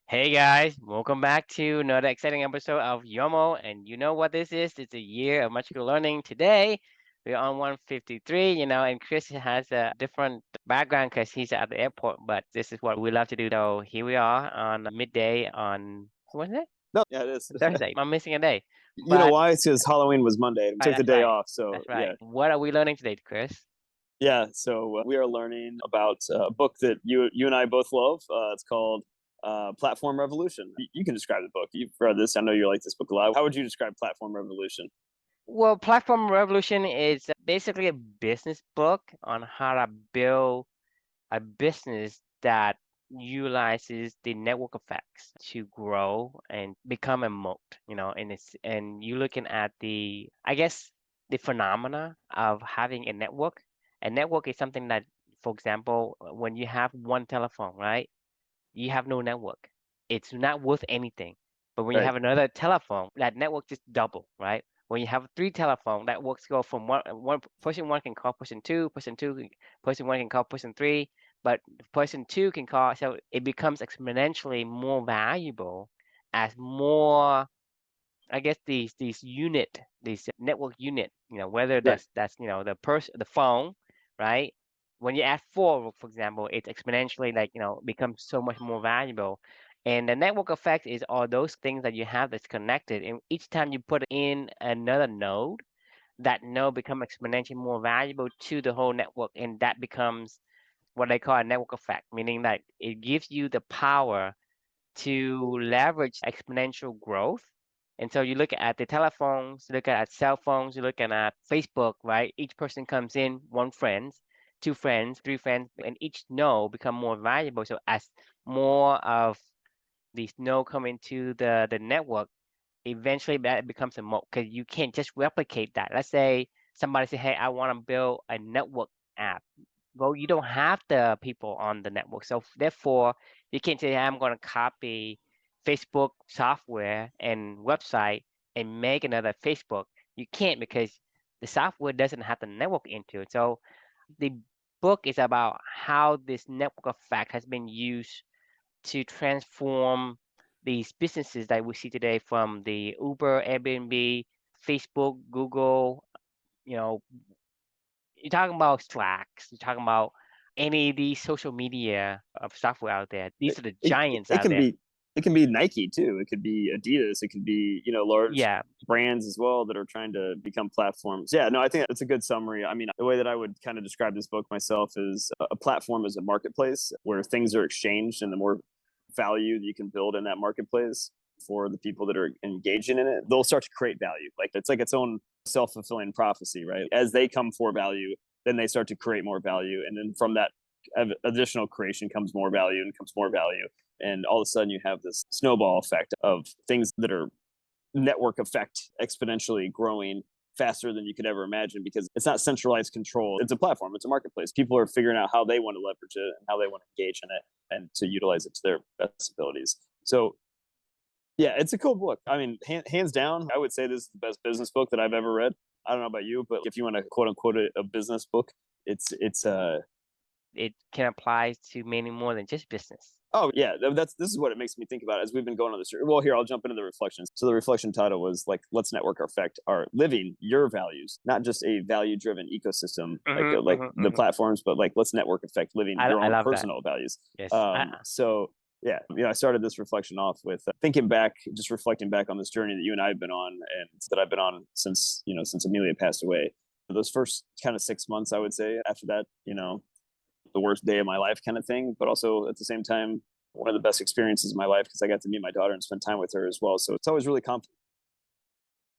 Hey guys, welcome back to another exciting episode of Yomo. And you know what this is? It's a year of magical learning. Today, we're on 153, and Chris has a different background because he's at the airport, but this is what we love to do. So here we are on midday on, what's it? No, yeah, it is. Thursday. I'm missing a day. You know But, why? It's because Halloween was Monday. We right, took the that's day right. off. So, That's right. yeah. What are we learning today, Chris? Yeah. So, we are learning about a book that you and I both love. It's called Platform Revolution. You can describe the book. You've read this. I know you like this book a lot. How would you describe Platform Revolution? Well, Platform Revolution is basically a business book on how to build a business that utilizes the network effects to grow and become a moat, and you're looking at I guess, the phenomena of having a network. A network is something that, for example, when you have one telephone, right? You have no network. It's not worth anything. But when you Right. have another telephone, that network just double, right? When you have three telephone, that works go from one person one can call person one can call person three, but person two can call, so it becomes exponentially more valuable as more, I guess, these network unit, whether Right. that's the phone, right? When you add four, for example, it's exponentially, like, becomes so much more valuable. And the network effect is all those things that you have that's connected. And each time you put in another node, that node becomes exponentially more valuable to the whole network, and that becomes what they call a network effect, meaning that it gives you the power to leverage exponential growth. And so you look at the telephones, look at cell phones, you're looking at Facebook, right? Each person comes in, one friend, two friends, three friends, and each node become more valuable. So as more of these nodes come into the network, eventually that becomes a moat because you can't just replicate that. Let's say somebody say, hey, I want to build a network app. Well, you don't have the people on the network. So therefore, you can't say, I'm going to copy Facebook software and website and make another Facebook. You can't, because the software doesn't have the network into it. So the book is about how this network effect has been used to transform these businesses that we see today, from the Uber, Airbnb, Facebook, Google. You know, you're talking about Slacks, you're talking about any of these social media of software out there. It, These are the it, giants it out can there. be it can be Nike too. It could be Adidas. It could be large Yeah. brands as well that are trying to become platforms. Yeah, no, I think it's a good summary. I mean, the way that I would kind of describe this book myself is a platform is a marketplace where things are exchanged, and the more value that you can build in that marketplace for the people that are engaging in it, they'll start to create value. Like it's like its own self-fulfilling prophecy, right? As they come for value, then they start to create more value, and then from that additional creation comes more value and comes more value, and all of a sudden you have this snowball effect of things that are network effect exponentially growing faster than you could ever imagine, because it's not centralized control. It's a platform, it's a marketplace. People are figuring out how they want to leverage it and how they want to engage in it and to utilize it to their best abilities. So yeah, it's a cool book. I mean, hands down, I would say this is the best business book that I've ever read. I don't know about you, but if you want to quote unquote a business book, it's It can apply to many more than just business. oh yeah, this is what it makes me think about as we've been going on this. Well, here I'll jump into the reflections. So the reflection title was like, "Let's network affect our living your values, not just a value-driven ecosystem like the Hmm. platforms, but like let's network affect living your I own love that. personal values." Yes. So yeah, I started this reflection off with thinking back, just reflecting back on this journey that you and I have been on, and that I've been on since since Amelia passed away. Those first kind of 6 months, I would say. After that, the worst day of my life kind of thing, but also at the same time, one of the best experiences of my life because I got to meet my daughter and spend time with her as well. So it's always really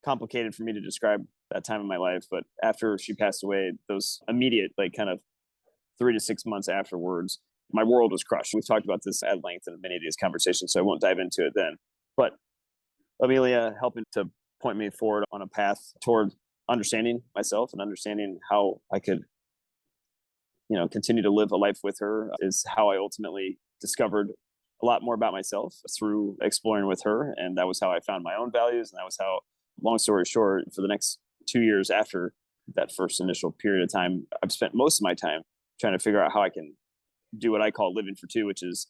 complicated for me to describe that time in my life. But after she passed away, those immediate, like kind of 3 to 6 months afterwards, my world was crushed. We've talked about this at length in many of these conversations, so I won't dive into it then. But Amelia helping to point me forward on a path toward understanding myself and understanding how I could continue to live a life with her is how I ultimately discovered a lot more about myself through exploring with her. And that was how I found my own values. And that was how, long story short, for the next 2 years after that first initial period of time, I've spent most of my time trying to figure out how I can do what I call living for two, which is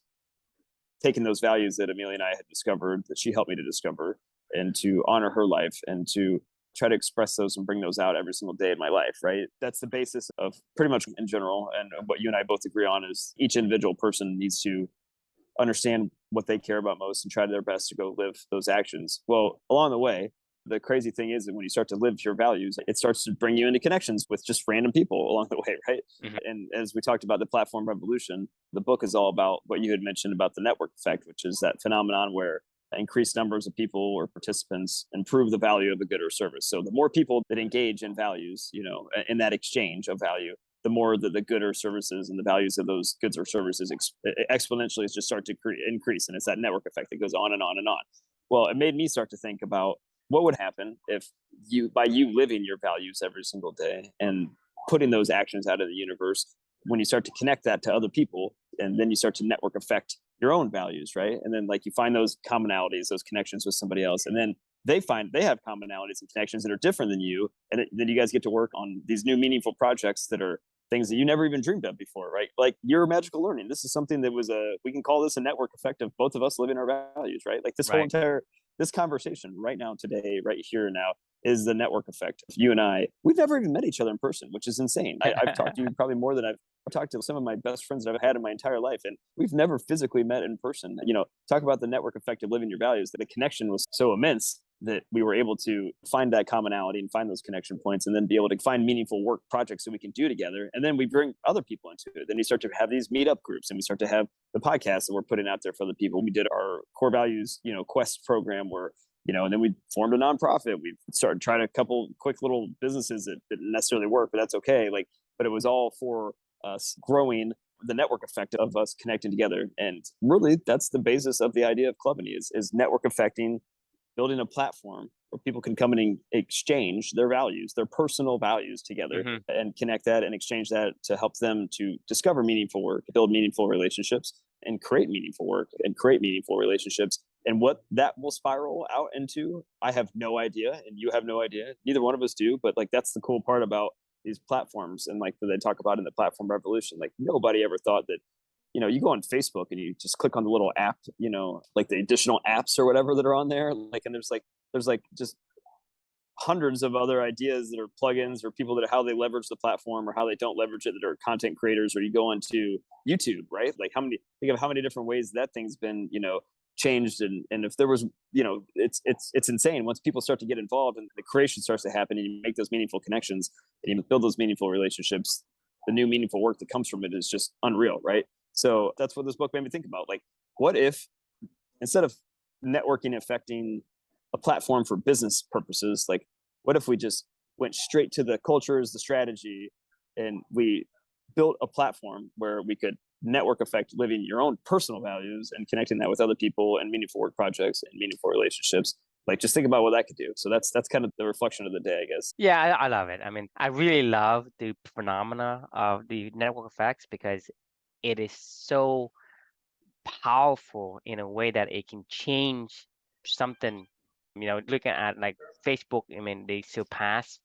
taking those values that Amelia and I had discovered, that she helped me to discover, and to honor her life and to try to express those and bring those out every single day of my life, right? That's the basis of pretty much in general. And what you and I both agree on is each individual person needs to understand what they care about most and try their best to go live those actions. Well, along the way, the crazy thing is that when you start to live your values, it starts to bring you into connections with just random people along the way, right? Mhm. And as we talked about the platform revolution, the book is all about what you had mentioned about the network effect, which is that phenomenon where increased numbers of people or participants improve the value of a good or service. So the more people that engage in values, in that exchange of value, the more that the good or services and the values of those goods or services exponentially just start to increase. And it's that network effect that goes on and on and on. Well, it made me start to think about what would happen if by you living your values every single day and putting those actions out of the universe, when you start to connect that to other people, and then you start to network affect your own values, right? And then like you find those commonalities, those connections with somebody else, and then they have commonalities and connections that are different than you, and then you guys get to work on these new meaningful projects that are things that you never even dreamed of before, right? Like your magical learning. This is something that was we can call this a network effect of both of us living our values, right? Like Right. this conversation right now, today, right here and now, is the network effect. You and I, we've never even met each other in person, which is insane. I've talked to you probably more than I've talked to some of my best friends that I've had in my entire life, and we've never physically met in person. Talk about the network effect of living your values. That the connection was so immense that we were able to find that commonality and find those connection points, and then be able to find meaningful work projects that we can do together. And then we bring other people into it. Then you start to have these meetup groups, and we start to have the podcast that we're putting out there for the people. We did our core values, quest program where, and then we formed a nonprofit. We started trying a couple quick little businesses that didn't necessarily work, but that's okay. But it was all for us growing the network effect of us connecting together. And really, that's the basis of the idea of Clubany is network affecting, building a platform where people can come in and exchange their values, their personal values together, Mhm. and connect that and exchange that to help them to discover meaningful work, build meaningful relationships, and create meaningful work and create meaningful relationships. And what that will spiral out into, I have no idea, and you have no idea. Neither one of us do, but like that's the cool part about these platforms, and like they talk about in the platform revolution. Like nobody ever thought that, you go on Facebook and you just click on the little app, like the additional apps or whatever that are on there. Like, and there's just hundreds of other ideas that are plugins or people that how they leverage the platform or how they don't leverage it, that are content creators. Or you go onto YouTube, right? Like think of how many different ways that thing's been, changed. And if there was, it's insane once people start to get involved and the creation starts to happen and you make those meaningful connections and you build those meaningful relationships. The new meaningful work that comes from it is just unreal, right? So that's what this book made me think about. Like, what if instead of networking affecting a platform for business purposes, like what if we just went straight to the cultures, the strategy, and we built a platform where we could network effect living your own personal values and connecting that with other people and meaningful work projects and meaningful relationships. Like just think about what that could do. So that's kind of the reflection of the day, I guess. Yeah, I love it. I mean, I really love the phenomena of the network effects because it is so powerful in a way that it can change something. Looking at like Facebook, I mean, they surpass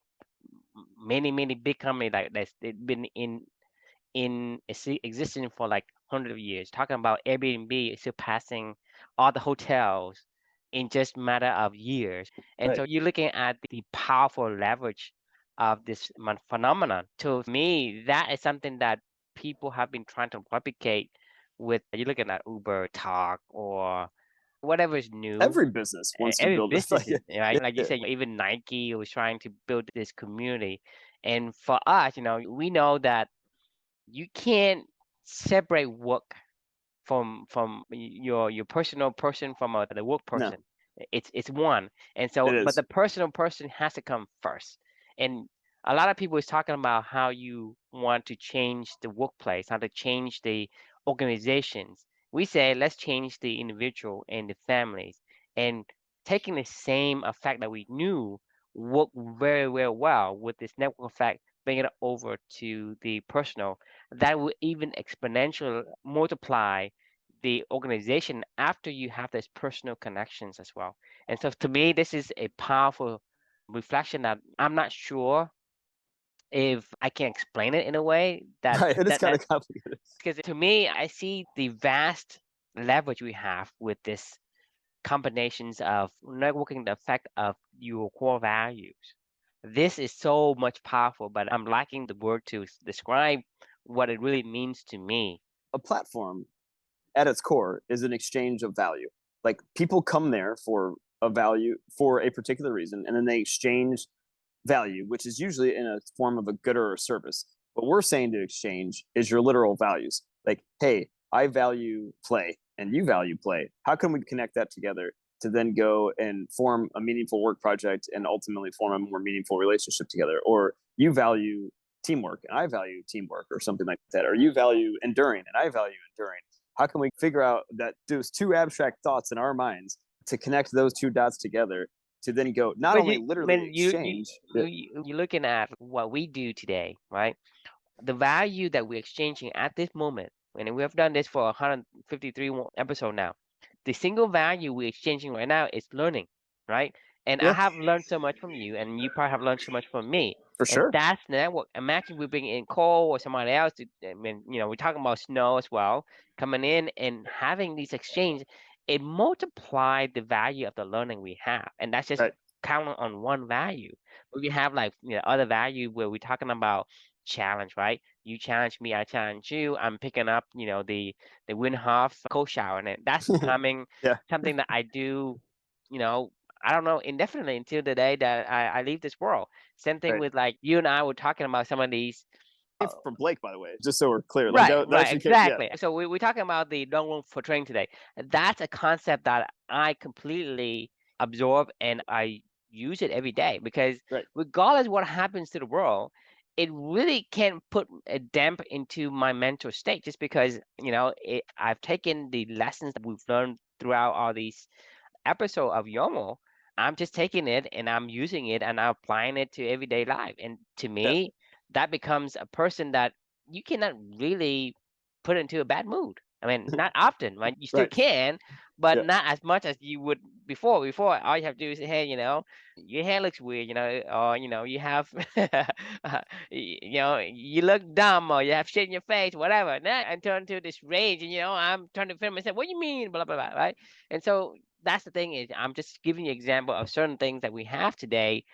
many big companies like that's they've been in existence for like hundred of years. Talking about Airbnb surpassing all the hotels in just matter of years. And Right. so you're looking at the powerful leverage of this phenomenon. To me, that is something that people have been trying to replicate with you're looking at Uber Talk or whatever is new. Every business wants to Every build this. Like, business, right? Like you yeah, said, even Nike was trying to build this community. And for us, we know that you can't separate work from your personal person from the work no, person. It's one. And so it but is. the personal person has to come first. And a lot of people is talking about how you want to change the workplace, how to change the organizations. We say let's change the individual and the families, and taking the same effect that we knew worked very, very well with this network effect, bring it over to the personal, that will even exponentially multiply the organization after you have these personal connections as well. And so to me, this is a powerful reflection that I'm not sure if I can explain it in a way that Right. It is that kind that of complicated. because to me, I see the vast leverage we have with this combinations of networking, the effect of your core values. This is so much powerful, but I'm lacking the word to describe what it really means to me. A platform at its core is an exchange of value. Like people come there for a value for a particular reason, and then they exchange value, which is usually in a form of a good or a service. What we're saying to exchange is your literal values. Like, hey, I value play and you value play. How can we connect that together to then go and form a meaningful work project and ultimately form a more meaningful relationship together? Or you value teamwork and I value teamwork, or something like that. Or you value enduring and I value enduring. How can we figure out that those two abstract thoughts in our minds to connect those two dots together to then go not Because only you, I literally mean, exchange you're looking at what we do today, right? The value that we're exchanging at this moment, and we have done this for 153 episode now. The single value we're exchanging right now is learning, right? And I yeah, have learned so much from you, and you probably have learned so much from me. for And sure. that's network. Imagine we bring in Cole or somebody else. I mean, we're talking about Snow as well, coming in and having these exchange. It multiplied the value of the learning we have, and that's just Right. counting on one value. But we have like other value where we're talking about challenge, right? You challenge me, I challenge you. I'm picking up, the Win Hof cold shower, and that's becoming Yeah. something that I do, you know, I don't know, indefinitely until the day that I leave this world. Same thing Right. with like you and I were talking about some of these. uh, For Blake, by the way, just so we're clear, like Right, that right, should, yeah, exactly. So we're talking about the don't room for training today. That's a concept that I completely absorb and I use it every day because right, regardless what happens to the world, it really can put a damp into my mental state just because, I've taken the lessons that we've learned throughout all these episode of Yomo. I'm just taking it and I'm using it and I'm applying it to everyday life. And to yeah, me, that becomes a person that you cannot really put into a bad mood. I mean, not often, right? You still right, can, but yeah, not as much as you would before. Before, all you have to do is say, hey, your hair looks weird, or you have, you look dumb, or you have shit in your face, whatever. Now I turn to this rage, and I'm trying to defend myself. What do you mean, blah blah blah, right? And so that's the thing is, I'm just giving you example of certain things that we have today.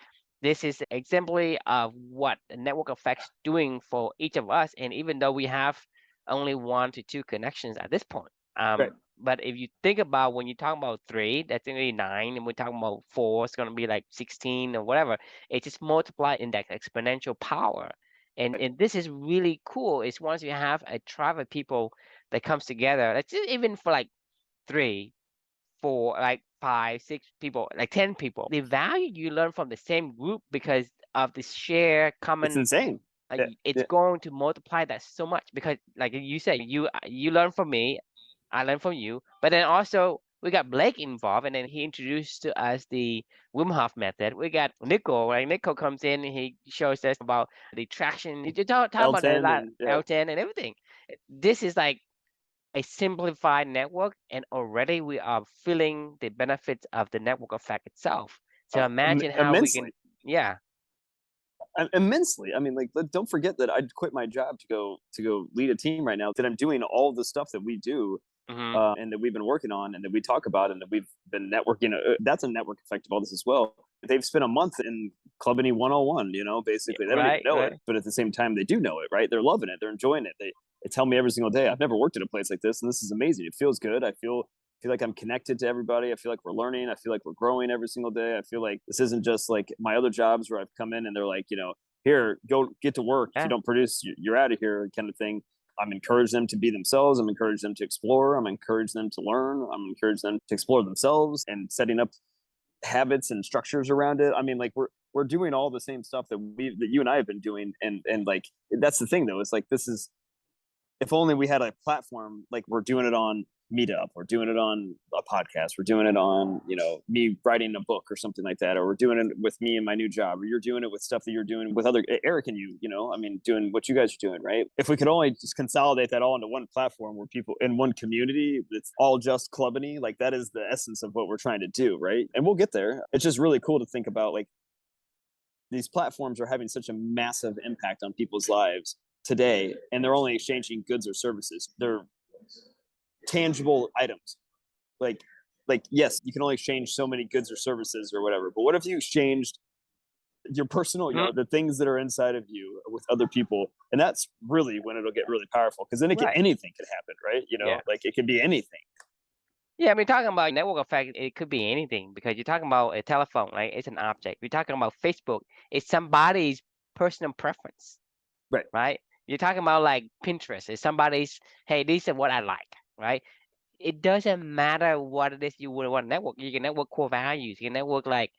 This is exemplary of what the network effects doing for each of us. And even though we have only 1 to 2 connections at this point, right. but if you think about when you talk about 3, that's going to be 9, and we're talking about 4, it's going to be like 16 or whatever. It just multiplied in that exponential power. And this is really cool. Is once you have a tribe of people that comes together, let's even for like 3, 4, like 5, 6 people, like 10 people. The value you learn from the same group because of the share It's common, insane. Yeah, it's yeah. going to multiply that so much because, like you say, you learn from me, I learn from you, but then also we got Blake involved, and then he introduced to us the Wim Hof method. We got Nico, right? Nico comes in and he shows us about the traction. You talk about the L10 and yeah, L10 and everything. This is like a simplified network, and already we are feeling the benefits of the network effect itself. So imagine how we can, immensely, yeah, immensely. I mean, like, don't forget that I'd quit my job to go lead a team right now. That I'm doing all the stuff that we do, hmm and that we've been working on, and that we talk about, and that we've been networking. That's a network effect of all this as well. They've spent a month in Clubany 101. Basically, they don't even right, know it, right. but at the same time, they do know it. Right? They're loving it. They're enjoying it. They tell me every single day, I've never worked at a place like this, and this is amazing. It feels good. I feel like I'm connected to everybody. I feel like we're learning. I feel like we're growing every single day. I feel like this isn't just like my other jobs where I've come in and they're like, here, go get to work. If you Yeah. don't produce, you're out of here, kind of thing. I'm encouraging them to be themselves. I'm encouraging them to explore. I'm encouraging them to learn. I'm encouraging them to explore themselves and setting up habits and structures around it. I mean, like we're doing all the same stuff that you and I have been doing, and like that's the thing though. It's like this is if only we had a platform like we're doing it on Meetup, we're doing it on a podcast, we're doing it on, me writing a book or something like that, or we're doing it with me and my new job, or you're doing it with stuff that you're doing with other Eric and I mean, doing what you guys are doing, right? If we could only just consolidate that all into one platform where people in one community, it's all just Clubany, like that is the essence of what we're trying to do, right? And we'll get there. It's just really cool to think about like these platforms are having such a massive impact on people's lives today, and they're only exchanging goods or services. tangible items. Like yes, you can only exchange so many goods or services or whatever. But what if you exchanged your personal, Mhm. the things that are inside of you with other people? And that's really when it'll get really powerful, because then Right. anything could happen, right? Yeah. Like it could be anything. Yeah, I mean, talking about network effect, it could be anything because you're talking about a telephone, right? It's an object. You're talking about Facebook, it's somebody's personal preference, Right. right? You're talking about like Pinterest, it's somebody's, hey, these are what I like, right? It doesn't matter what it is you would want to network. You can network core values. You can network like,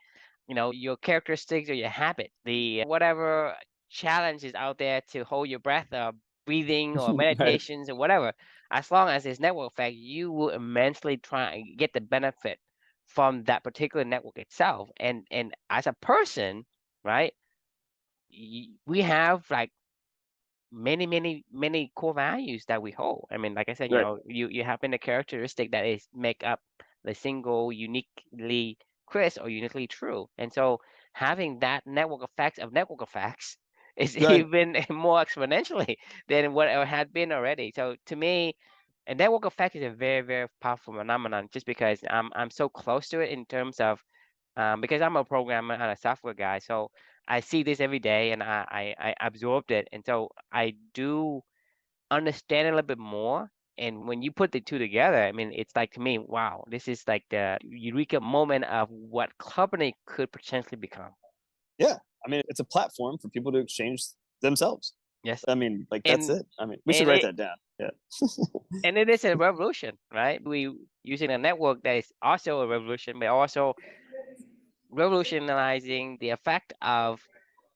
your characteristics or your habit, the whatever challenge is out there to hold your breath or breathing or Right. meditations or whatever. As long as it's network effect, you will immensely try and get the benefit from that particular network itself. And as a person, right? We have like many core values that we hold. I mean, like I said, Right. you happen a characteristic that is make up the single uniquely Chris or uniquely true. And so having that network effects of network effects is Right. even more exponentially than what it had been already. So to me, a network effect is a very, very powerful phenomenon just because I'm so close to it in terms of because I'm a programmer and a software guy, so I see this every day and I absorbed it. And so I do understand it a little bit more. And when you put the two together, I mean, it's like to me, wow, this is like the eureka moment of what company could potentially become. Yeah. I mean, it's a platform for people to exchange themselves. Yes. I mean, like that's And it. I mean, we should and write it that down. Yeah. and it is a revolution, right? We using a network that is also a revolution, but also revolutionizing the effect of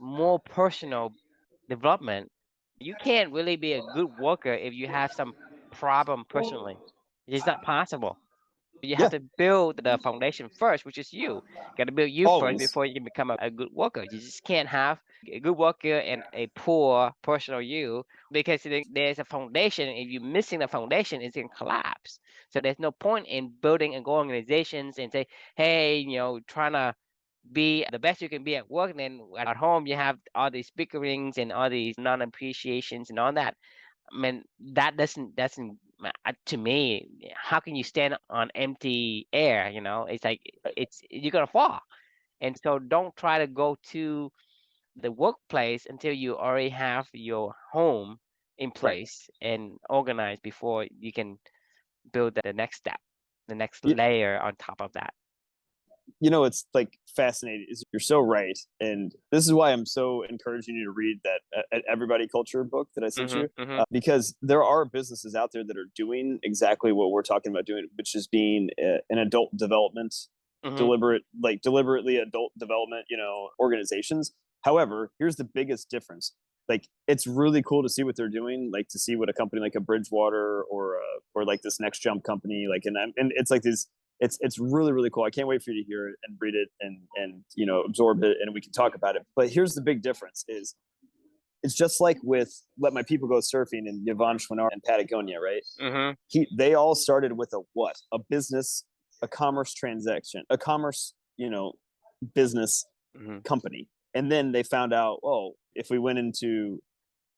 more personal development. You can't really be a good worker if you have some problem personally. It's not possible. You have Yeah. to build the foundation first, which is you. Got to build you first Always. before you can become a good worker. You just can't have a good worker and a poor personal you because there's a foundation. If you're missing the foundation, it's going to collapse. So there's no point in building and go organizations and say, hey, trying to be the best you can be at work, and then at home you have all these bickerings and all these non-appreciations and all that. I mean, that doesn't to me. How can you stand on empty air? It's like you're gonna fall. And so don't try to go to the workplace until you already have your home in Right. place and organized before you can build the next step, the next You, layer on top of that. it's like fascinating. Is You're so right, and this is why I'm so encouraging you to read that Everybody Culture book that I sent Mhm. you, Mhm. because there are businesses out there that are doing exactly what we're talking about doing, which is being an adult development, Mhm. deliberately adult development, organizations. However, here's the biggest difference. Like, it's really cool to see what they're doing, like to see what a company like a Bridgewater or like this Next Jump company, like, and it's like this, it's really, really cool. I can't wait for you to hear it and read it and absorb it, and we can talk about it. But here's the big difference: is it's just like with Let My People Go Surfing and Yvon Chouinard and Patagonia, right? Mhm. They all started with a business, a commerce transaction, a commerce, business Mhm. company, and then they found out, oh, if we went into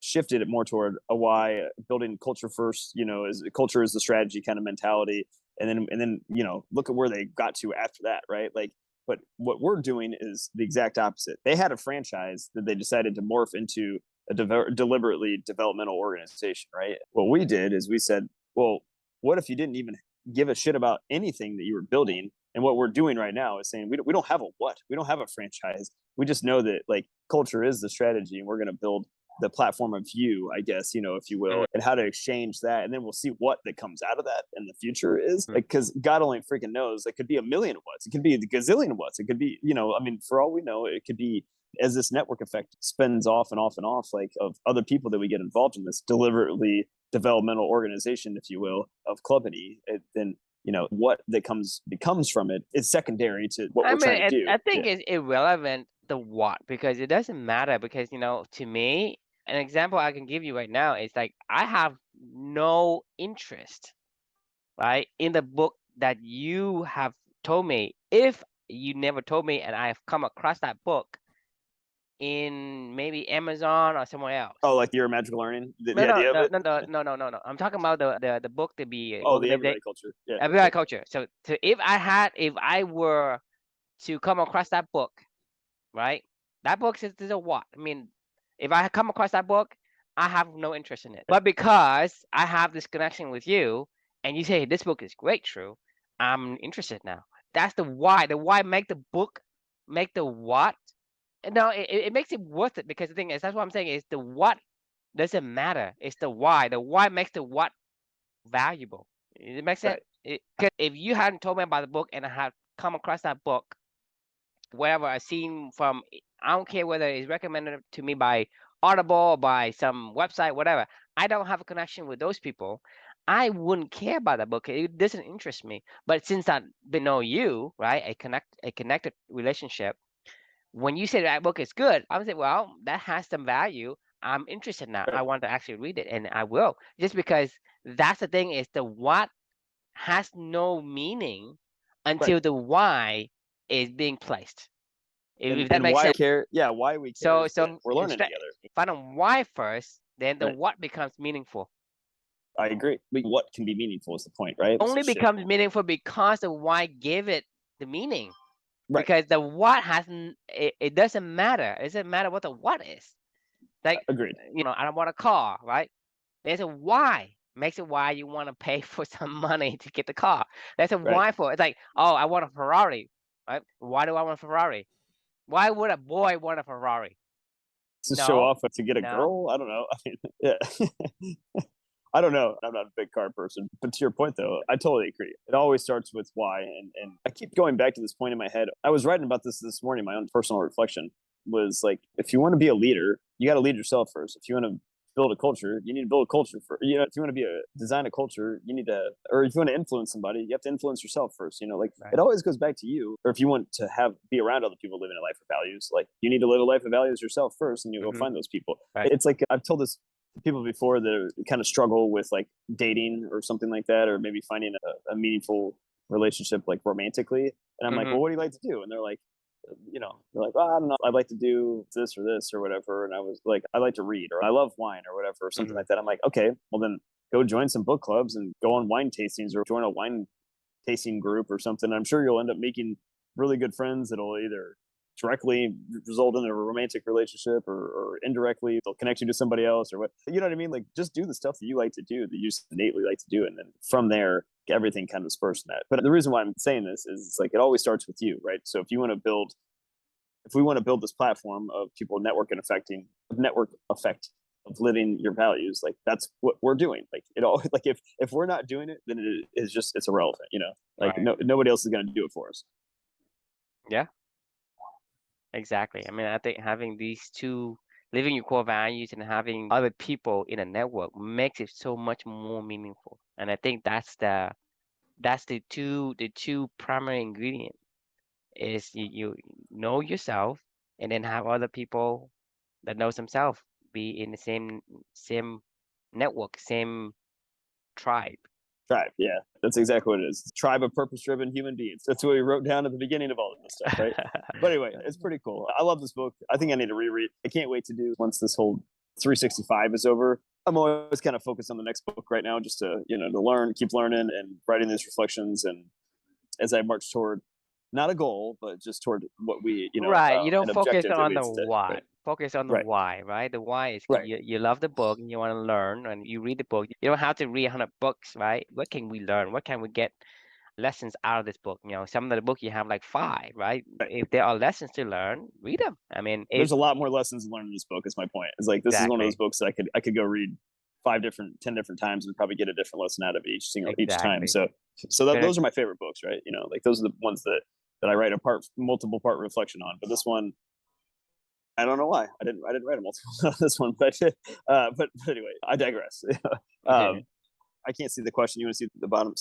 shifted it more toward a why, building culture first, is culture is the strategy kind of mentality, and then look at where they got to after that, right? Like, but what we're doing is the exact opposite. They had a franchise that they decided to morph into a deliberately developmental organization, right? What we did is we said, well, what if you didn't even give a shit about anything that you were building? And what we're doing right now is saying we don't have a what, we don't have a franchise. We just know that, like, culture is the strategy, and we're going to build the platform of you, I guess, if you will, Mhm. and how to exchange that. And then we'll see what that comes out of that in the future is, Mhm. like, because God only freaking knows. It could be a million what's, it could be a gazillion what's, it could be, I mean, for all we know, it could be, as this network effect spins off and off and off, like, of other people that we get involved in this deliberately developmental organization, if you will, of Clubity, then what that becomes from it is secondary to what I we're mean, trying to do. I think Yeah. it's irrelevant the what because it doesn't matter because to me, an example I can give you right now is like I have no interest, right, in the book that you have told me. If you never told me and I have come across that book, in maybe Amazon or somewhere else. Oh, like your magical learning, No, the no, idea of no, it. no, no, no, no, no, no. I'm talking about the book to be Oh, the organization, everybody culture. Yeah. everybody culture. So if I were to come across that book, right? That book is a what? I mean, if I come across that book, I have no interest in it. But because I have this connection with you, and you say "Hey, this book is great, true, I'm interested now. That's the why. The why make the book, make the what. And no, it makes it worth it because the thing is, that's what I'm saying is the what doesn't matter. It's the why. The why makes the what valuable. It makes sense. Right. Because if you hadn't told me about the book and I had come across that book, whatever I seen from, I don't care whether it's recommended to me by Audible or by some website, whatever. I don't have a connection with those people. I wouldn't care about that book. It doesn't interest me. But since I know you, right, a connected relationship. When you say that book is good, I would say, well, that has some value. I'm interested now. Right. I want to actually read it, and I will. Just because that's the thing is the what has no meaning Right. until the why is being placed. If that And makes why we sense. care? Yeah, why we care So is that we're learning instead, together. find out why first, then the Right. what becomes meaningful. I agree. What can be meaningful is the point, right? So Only shit. becomes meaningful because the why gave it the meaning. Right. Because the what hasn't, it doesn't matter. It doesn't matter what the what is. Like, Agreed. I don't want a car, right? There's a why. Makes it why you want to pay for some money to get the car. There's a Right. why for it. It's like, oh, I want a Ferrari, right? Why do I want a Ferrari? Why would a boy want a Ferrari? To show No, off to get a no. girl. I don't know. I mean, yeah. I don't know. I'm not a big car person, but to your point though, I totally agree. It always starts with why, and I keep going back to this point in my head. I was writing about this morning. My own personal reflection was like, if you want to be a leader, you got to lead yourself first. If you want to build a culture, you need to build a culture for. If you want to design a culture, you need to, or if you want to influence somebody, you have to influence yourself first. Like Right. it always goes back to you. Or if you want to be around other people living a life of values, like you need to live a life of values yourself first, and you go Mm-hmm. find those people. Right. It's like I've told this people before that kind of struggle with like dating or something like that, or maybe finding a meaningful relationship like romantically. And I'm like, Mm-hmm. well, what do you like to do? And they're like, they're like, well, I don't know, I'd like to do this or this or whatever. And I was like, I like to read, or I love wine or whatever, or something Mm-hmm. like that. I'm like, okay, well then go join some book clubs and go on wine tastings or join a wine tasting group or something. I'm sure you'll end up making really good friends that'll either directly result in a romantic relationship, or indirectly they'll connect you to somebody else, or what, you know what I mean? Like just do the stuff that you like to do, that you just innately like to do, and then from there everything kind of disperses in that. But the reason why I'm saying this is it's like it always starts with you, right? So if we want to build this platform of people network effect of living your values, like that's what we're doing. Like it all, like if we're not doing it, then it's irrelevant, like Right. nobody else is going to do it for us. Yeah. Exactly. I mean, I think having these two, living your core values and having other people in a network makes it so much more meaningful. And I think that's the two primary ingredients is you know yourself and then have other people that knows themselves be in the same network, same tribe. Tribe, yeah, that's exactly what it is. Tribe of purpose-driven human beings. That's what we wrote down at the beginning of all of this stuff, right? But anyway, it's pretty cool. I love this book. I think I need to reread. I can't wait to do once this whole 365 is over. I'm always kind of focused on the next book right now, just to to learn, keep learning, and writing these reflections. And as I march toward not a goal, but just toward what we Right. You don't an focus objective that on we the set. why. Right, Focus on the right, why, right? The why is right. you love the book and you want to learn and you read the book. You don't have to read 100 books, right? What can we learn? What can we get lessons out of this book? Some of the book you have like five, right? Right. If there are lessons to learn, read them. I mean, There's a lot more lessons to learn in this book. Is my point. It's like this is one of those exactly, books that I could go read 10 different times and probably get a different lesson out of each time. exactly. So Gonna, those are my favorite books, right? Like those are the ones that I write a multiple part reflection on. But this one, I don't know why I didn't write a multiple on this one, but anyway, I digress. yeah, I can't see the question. You want to see the bottom?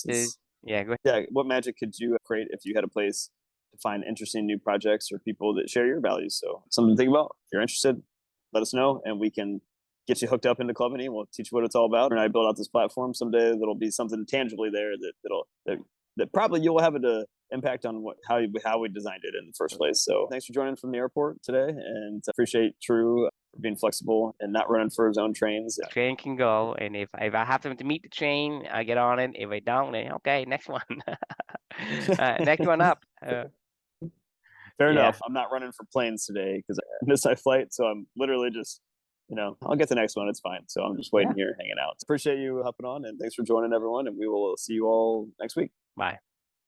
yeah, go Yeah, what magic could you create if you had a place to find interesting new projects or people that share your values? So something to think about. If you're interested, let us know, and we can get you hooked up into Clubany. We'll teach you what it's all about. And I build out this platform someday that'll be something tangibly there that probably you'll have an impact on how we designed it in the first place. So thanks for joining from the airport today, and appreciate True for being flexible and not running for his own trains. Train can go, and if I happen to meet the train, I get on it. If I don't, then okay, next one. Next one up. Fair Yeah. enough. I'm not running for planes today because I missed my flight, so I'm literally just, I'll get the next one. It's fine. So I'm just waiting here, hanging out. Appreciate you hopping on, and thanks for joining, everyone. And we will see you all next week. Bye.